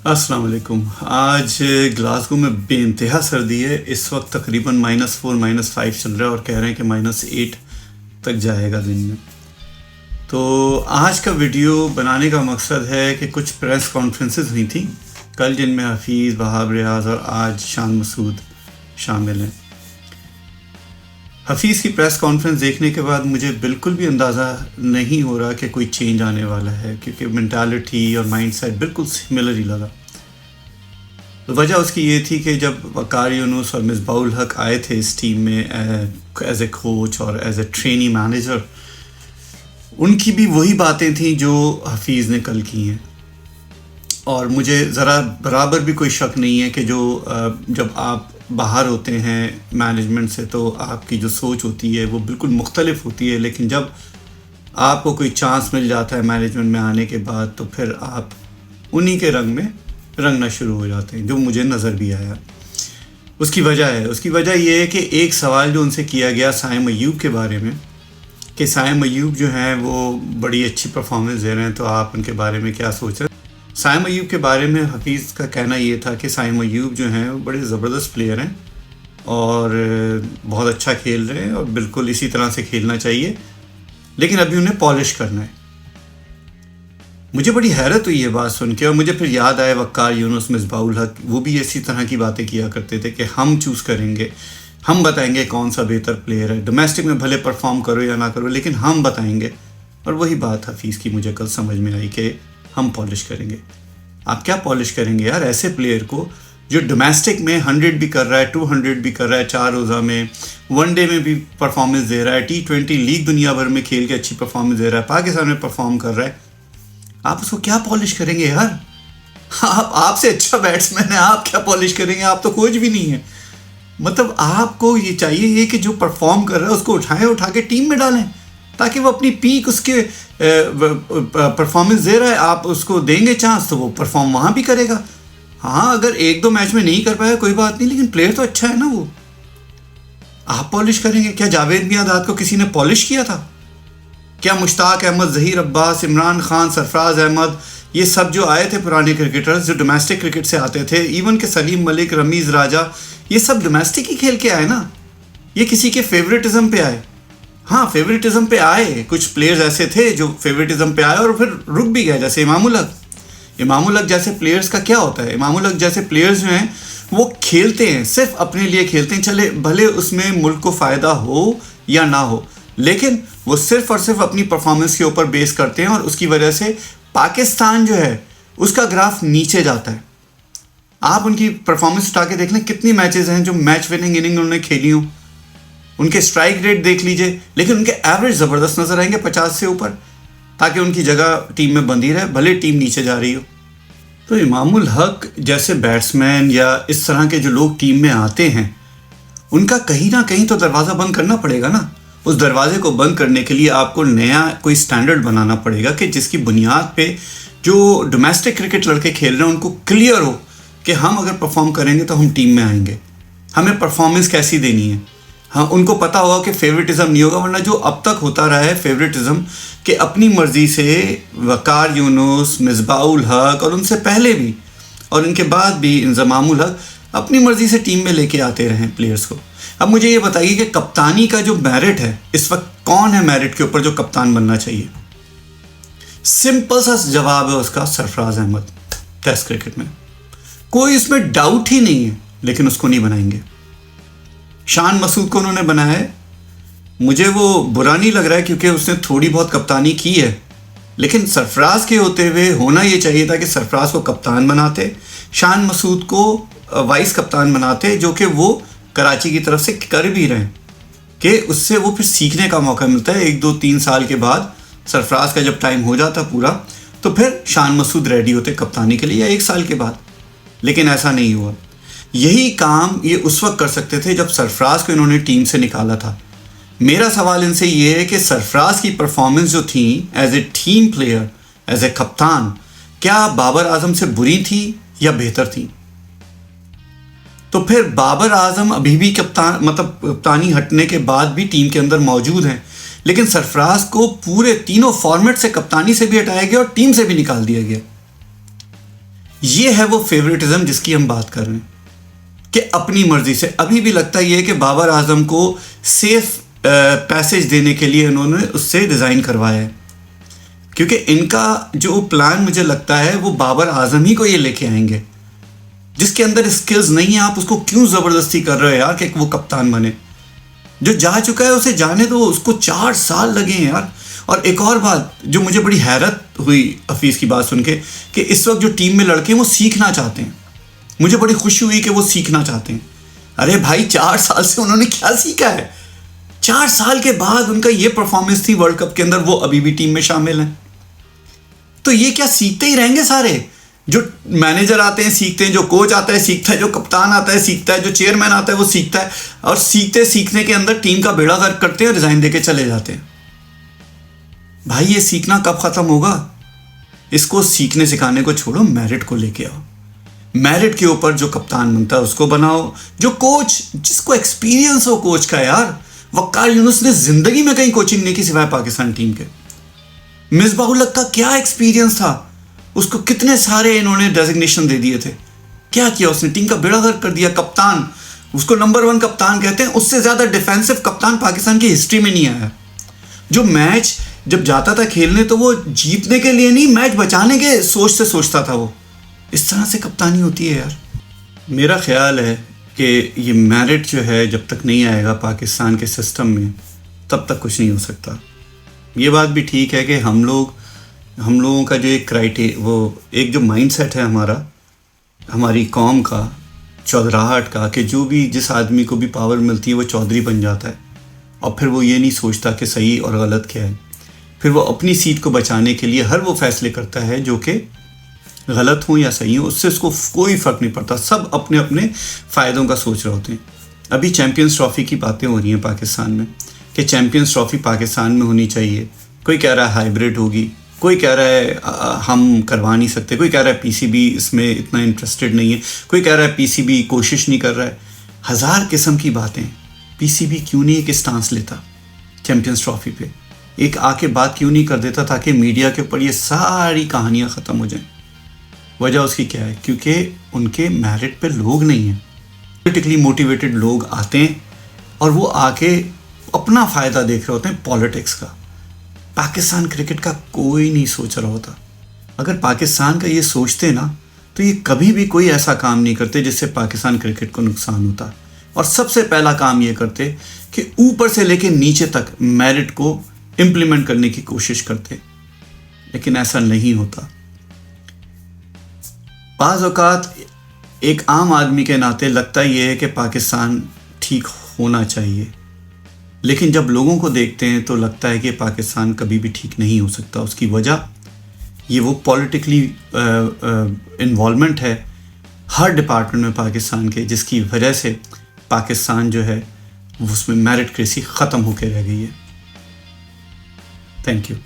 अस्सलाम वालेकुम। आज ग्लासगो में बेइंतहा सर्दी है। इस वक्त तकरीबन -4 -5 चल रहा है और कह रहे हैं कि -8 तक जाएगा दिन में। तो आज का वीडियो बनाने का मकसद है कि कुछ प्रेस कॉन्फ्रेंसेस हुई थी कल, जिनमें हफीज़, वहाब रियाज और आज शान मसूद शामिल हैं। हफीज़ की प्रेस कॉन्फ्रेंस देखने के बाद मुझे बिल्कुल भी अंदाज़ा नहीं हो रहा कि कोई चेंज आने वाला है, क्योंकि मेंटालिटी और माइंडसेट बिल्कुल सिमिलर ही लगा। तो वजह उसकी ये थी कि जब वकार यूनुस और मिसबाउल हक आए थे इस टीम में एज ए कोच और एज ए ट्रेनी मैनेजर, उनकी भी वही बातें थी जो हफीज़ ने कल की हैं। और मुझे ज़रा बराबर भी कोई शक नहीं है कि जब आप बाहर होते हैं मैनेजमेंट से तो आपकी जो सोच होती है वो बिल्कुल मुख्तलिफ होती है, लेकिन जब आपको कोई चांस मिल जाता है मैनेजमेंट में आने के बाद तो फिर आप उन्हीं के रंग में रंगना शुरू हो जाते हैं, जो मुझे नज़र भी आया। उसकी वजह ये है कि एक सवाल जो उनसे किया गया साइम अय्यूब के बारे में, कि साइम अय्यूब जो हैं वो बड़ी अच्छी परफॉर्मेंस दे रहे हैं, तो आप उनके बारे में क्या सोच रहे हैं। साइम अय्यूब के बारे में हफीज़ का कहना ये था कि साइम अय्यूब जो हैं वो बड़े ज़बरदस्त प्लेयर हैं और बहुत अच्छा खेल रहे हैं और बिल्कुल इसी तरह से खेलना चाहिए, लेकिन अभी उन्हें पॉलिश करना है। मुझे बड़ी हैरत हुई ये बात सुन के, और मुझे फिर याद आया वकार यूनुस, मिसबाउल हक, वो भी इसी तरह की बातें किया करते थे कि हम चूज़ करेंगे, हम बताएंगे कौन सा बेहतर प्लेयर है, डोमेस्टिक में भले परफॉर्म करो या ना करो लेकिन हम बताएंगे। और वही बात हफीज़ की मुझे कल समझ में आई कि हम पॉलिश करेंगे। आप क्या पॉलिश करेंगे यार ऐसे प्लेयर को जो डोमेस्टिक में 100 भी कर रहा है, 200 भी कर रहा है, 4 रोज़ा में, वनडे में भी परफॉर्मेंस दे रहा है, T20 लीग दुनिया भर में खेल के अच्छी परफॉर्मेंस दे रहा है, पाकिस्तान में परफॉर्म कर रहा है। आप उसको क्या पॉलिश करेंगे यार? आपसे अच्छा बैट्समैन है, आप क्या पॉलिश करेंगे? आप तो कोच भी नहीं है। मतलब आपको ये चाहिए कि जो परफॉर्म कर रहा है उसको उठा के टीम में डालें, ताकि वो अपनी पीक उसके परफॉर्मेंस दे रहा है, आप उसको देंगे चांस तो वो परफॉर्म वहाँ भी करेगा। हाँ, अगर 1-2 मैच में नहीं कर पाया कोई बात नहीं, लेकिन प्लेयर तो अच्छा है ना वो। आप पॉलिश करेंगे? क्या जावेद मियांदाद को किसी ने पॉलिश किया था? क्या मुश्ताक अहमद, ज़हीर अब्बास, इमरान खान, सरफराज अहमद, ये सब जो आए थे पुराने क्रिकेटर्स जो डोमेस्टिक क्रिकेट से आते थे, इवन के सलीम मलिक, रमीज़ राजा, ये सब डोमेस्टिक ही खेल के आए ना। ये किसी के फेवरेटिज्म पे आए। हाँ, फेवरेटिज्म पे आए, कुछ प्लेयर्स ऐसे थे जो फेवरेटिज्म पे आए और फिर रुक भी गए, जैसे इमामुल हक जैसे प्लेयर्स का क्या होता है। इमामुल हक जैसे प्लेयर्स जो हैं वो खेलते हैं, सिर्फ अपने लिए खेलते हैं, चले भले उसमें मुल्क को फ़ायदा हो या ना हो, लेकिन वो सिर्फ और सिर्फ अपनी परफॉर्मेंस के ऊपर बेस करते हैं और उसकी वजह से पाकिस्तान जो है उसका ग्राफ नीचे जाता है। आप उनकी परफॉर्मेंस उठा के देख लें, कितनी मैचेस हैं जो मैच विनिंग इनिंग उन्होंने खेली हो, उनके स्ट्राइक रेट देख लीजिए, लेकिन उनके एवरेज ज़बरदस्त नज़र आएंगे 50 से ऊपर, ताकि उनकी जगह टीम में बंधी रहे भले टीम नीचे जा रही हो। तो इमामुल हक जैसे बैट्समैन या इस तरह के जो लोग टीम में आते हैं, उनका कहीं ना कहीं तो दरवाज़ा बंद करना पड़ेगा ना। उस दरवाजे को बंद करने के लिए आपको नया कोई स्टैंडर्ड बनाना पड़ेगा कि जिसकी बुनियाद पे जो डोमेस्टिक क्रिकेट लड़के खेल रहे हैं उनको क्लियर हो कि हम अगर परफॉर्म करेंगे तो हम टीम में आएंगे, हमें परफॉर्मेंस कैसी देनी है। हाँ, उनको पता होगा कि फेवरेटिज्म नहीं होगा, वरना जो अब तक होता रहा है फेवरेटिज्म कि अपनी मर्ज़ी से वकार यूनुस, मिसबाउल हक और उनसे पहले भी और इनके बाद भी इंज़मामुल हक अपनी मर्ज़ी से टीम में लेके आते रहे प्लेयर्स को। अब मुझे ये बताइए कि कप्तानी का जो मेरिट है इस वक्त, कौन है मेरिट के ऊपर जो कप्तान बनना चाहिए? सिंपल सा जवाब है उसका, सरफराज अहमद। टेस्ट क्रिकेट में कोई इसमें डाउट ही नहीं है, लेकिन उसको नहीं बनाएंगे। शान मसूद को उन्होंने बनाया है, मुझे वो बुरा नहीं लग रहा है क्योंकि उसने थोड़ी बहुत कप्तानी की है, लेकिन सरफराज के होते हुए होना ये चाहिए था कि सरफराज को कप्तान बनाते, शान मसूद को वाइस कप्तान बनाते, जो कि वो कराची की तरफ से कर भी रहे हैं, कि उससे वो फिर सीखने का मौका मिलता है। 1-2-3 साल के बाद सरफराज का जब टाइम हो जाता पूरा तो फिर शान मसूद रेडी होते कप्तानी के लिए, या 1 साल के बाद, लेकिन ऐसा नहीं हुआ। यही काम ये उस वक्त कर सकते थे जब सरफराज को इन्होंने टीम से निकाला था। मेरा सवाल इनसे ये है कि सरफराज की परफॉर्मेंस जो थी as a team player, as a कप्तान, क्या बाबर आजम से बुरी थी या बेहतर थी? तो फिर बाबर आजम अभी भी कप्तानी हटने के बाद भी टीम के अंदर मौजूद हैं, लेकिन सरफराज को पूरे तीनों फॉर्मेट से, कप्तानी से भी हटाया गया और टीम से भी निकाल दिया गया। ये है वो फेवरेटिज्म जिसकी हम बात कर रहे हैं कि अपनी मर्जी से। अभी भी लगता ये है कि बाबर आजम को सेफ पैसेज देने के लिए इन्होंने उससे रिज़ाइन करवाया है, क्योंकि इनका जो प्लान मुझे लगता है वो बाबर आजम ही को ये लेके आएंगे। जिसके अंदर स्किल्स नहीं है आप उसको क्यों ज़बरदस्ती कर रहे हो यार कि वो कप्तान बने? जो जा चुका है उसे जाने दो, उसको 4 साल लगे हैं यार। और एक और बात जो मुझे बड़ी हैरत हुई हफीज़ की बात सुन के, कि इस वक्त जो टीम में लड़के हैं वो सीखना चाहते हैं। मुझे बड़ी खुशी हुई कि वो सीखना चाहते हैं। अरे भाई 4 साल से उन्होंने क्या सीखा है? 4 साल के बाद उनका ये परफॉर्मेंस थी वर्ल्ड कप के अंदर, वो अभी भी टीम में शामिल हैं। तो ये क्या सीखते ही रहेंगे सारे? जो मैनेजर आते हैं सीखते हैं, जो कोच आता है सीखता है, जो कप्तान आता है सीखता है, जो चेयरमैन आता है वो सीखता है, और सीखने के अंदर टीम का बेड़ा गर्क करते हैं और रिजाइन देके चले जाते हैं। भाई ये सीखना कब खत्म होगा? इसको सीखने सिखाने को छोड़ो, मेरिट को लेके आओ। मेरिट के ऊपर जो कप्तान बनता है उसको बनाओ, जो कोच जिसको एक्सपीरियंस हो कोच का। यार वक्कार यूनुस ने जिंदगी में कहीं कोचिंग नहीं की सिवाय पाकिस्तान टीम के। मिसबाहुल हक का क्या एक्सपीरियंस था? उसको कितने सारे इन्होंने डेजिग्नेशन दे दिए थे, क्या किया उसने? टीम का बेड़ा गर्क कर दिया। कप्तान, उसको नंबर 1 कप्तान कहते हैं, उससे ज़्यादा डिफेंसिव कप्तान पाकिस्तान की हिस्ट्री में नहीं आया। जो मैच जब जाता था खेलने तो वो जीतने के लिए नहीं, मैच बचाने के सोच से सोचता था। वो इस तरह से कप्तानी होती है यार। मेरा ख्याल है कि ये मेरिट जो है जब तक नहीं आएगा पाकिस्तान के सिस्टम में तब तक कुछ नहीं हो सकता। ये बात भी ठीक है कि हम लोगों का जो एक वो एक जो माइंडसेट है हमारी कौम का, चौधराहट का, कि जो भी जिस आदमी को भी पावर मिलती है वो चौधरी बन जाता है, और फिर वो ये नहीं सोचता कि सही और गलत क्या है। फिर वो अपनी सीट को बचाने के लिए हर वो फैसले करता है जो कि गलत हो या सही हो, उससे उसको कोई फ़र्क नहीं पड़ता। सब अपने अपने फ़ायदों का सोच रहे होते हैं। अभी चैम्पियंस ट्रॉफ़ी की बातें हो रही हैं पाकिस्तान में कि चैम्पियंस ट्रॉफ़ी पाकिस्तान में होनी चाहिए। कोई कह रहा है हाइब्रिड होगी, कोई कह रहा है हम करवा नहीं सकते, कोई कह रहा है पीसीबी इसमें इतना इंटरेस्टेड नहीं है, कोई कह रहा है पीसीबी कोशिश नहीं कर रहा है। हज़ार किस्म की बातें। पीसीबी क्यों नहीं एक स्टांस लेता चैम्पियंस ट्रॉफ़ी पे? एक आके बात क्यों नहीं कर देता ताकि मीडिया के ऊपर ये सारी कहानियाँ ख़त्म हो जाएं? वजह उसकी क्या है? क्योंकि उनके मेरिट पे लोग नहीं हैं। पॉलिटिकली मोटिवेटेड लोग आते हैं और वो आके अपना फ़ायदा देख रहे होते हैं पॉलिटिक्स का। पाकिस्तान क्रिकेट का कोई नहीं सोच रहा होता। अगर पाकिस्तान का ये सोचते ना तो ये कभी भी कोई ऐसा काम नहीं करते जिससे पाकिस्तान क्रिकेट को नुकसान होता। और सबसे पहला काम ये करते कि ऊपर से लेके नीचे तक मेरिट को इम्प्लीमेंट करने की कोशिश करते, लेकिन ऐसा नहीं होता। बाज़ औक़ात एक आम आदमी के नाते लगता ये है कि पाकिस्तान ठीक होना चाहिए, लेकिन जब लोगों को देखते हैं तो लगता है कि पाकिस्तान कभी भी ठीक नहीं हो सकता। उसकी वजह ये वो पॉलिटिकली इन्वॉल्वमेंट है हर डिपार्टमेंट में पाकिस्तान के, जिसकी वजह से पाकिस्तान जो है उसमें मेरिटक्रेसी ख़त्म होकर रह गई है। Thank you.